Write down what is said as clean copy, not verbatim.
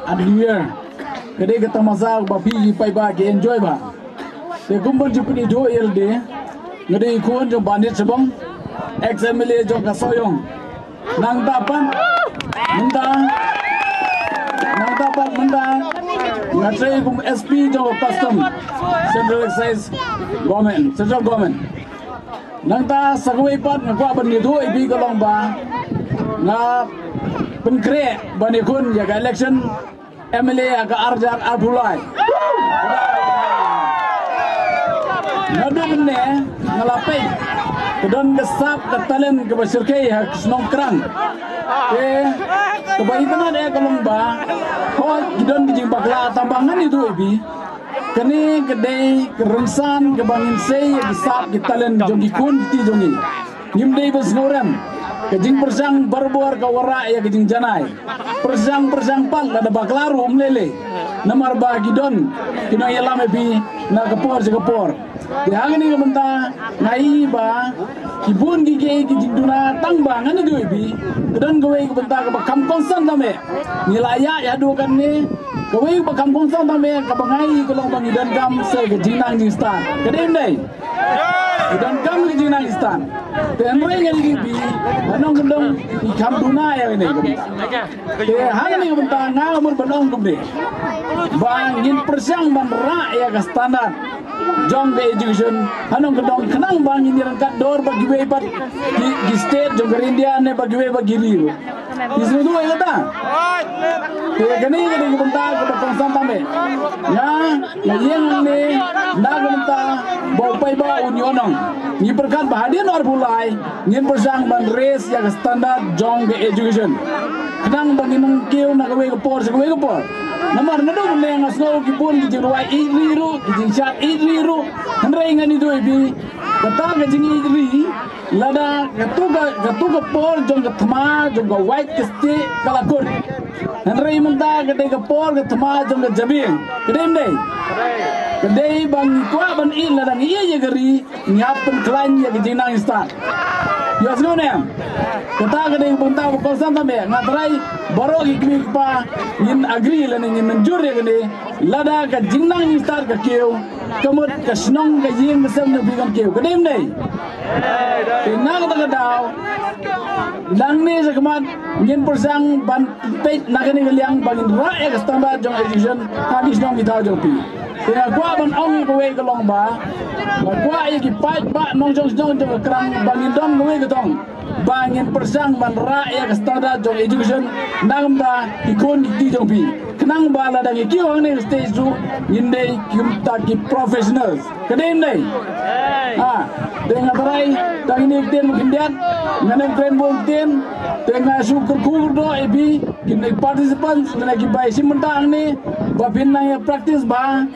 adlier kede kata masa babi pai ba ke enjoy ba te kumpul jupni do elde ngade ikon jo bandit sebong XMLA jo kasoyong nang tapan menda ngatrai kum SP jo custom central excise central government nang ta sagway pat ngakwa ban ni do ibi kalong ba na penkre bani kun ya election MLA aga arjar arbulai nadun ne ngalapai kedon gesap ketalen ke basirkai hak senong kerang kebaikan ada kalong ba ho gidon dijing bakla tambangan itu ibi kini kedai kerengsan kebangin sei gesap ketalen jongi kun ti jongi nyimdei besnoran kejing persang barbuar kawara ya kejing janai persang pal ada baklaru umlele namar bagidon kino yalame bi na kapor di hangni benta ngai ba kibun gige kejing duna tangbangan itu bi kedon gawe benta ke bakam konsan tame nilaya ya dukan ni gawe bakam konsan tame ke bangai kolong bangidan kam se kejing nang jistan kedem dei dan kami di Jinangistan, tenre yang lebih, anong gendong ikam duna ya ini kebentar. Hanya ini kebentar ngamur belong kembali. Bangin persang bandera ya ke standar. Jong ke education, anong gendong kenang bangin yang kat dor bagi webat di state jong India ne bagi webat giri. Di sini tu ya kata. Kini kebentar kebentar tambe. Ya yang ni nak kebentar bau pai bau unionong. Ni perkan bahadian or bulai, ni persang ban race yang standar jong ke education. Kenang banginung kiu nak gawe kepor. Namar nado yang asno kipun kijing ruai idriru, kijing chat idriru. Hendra ingan itu ibi. Kata kijing idri, lada katuga por jong ketma jong ke white kesti kalakut. Hendra imenta kedai kepor ketma jong ke jabing. Kedai mdei. Kedai bang tua ban il ladang iya je geri nyapen klan ya kijing nang istan. Ya sno ne. Kata kedai benta kosan tambe ngatrai baro ikmi pa yin agree lan yin menjur ya kene lada ka jingnang istar ka keu kamut ka snong ka yin mesem na bigan keu kedem nei nang ta daw lang ni sa kamat yin persang ban peit nakani galiang bangin ra ya standard jong education hadis nong bitaw jong pi kaya kwa ban ong ko we kalong ba kwa ya ki pai ba nong jong jong krang bangin dom ko we gotong bangin persang ban ra ya standard jong education nang ba ikon di jong pi kenang ba la dang ki ong ne stage tu inde kimta ki professionals kedai nei dengan terai tang ini ten kindian nganem train bol ten tengah syukur kurdo ebi kini participants lagi bai simentang ni babin nang ya practice ba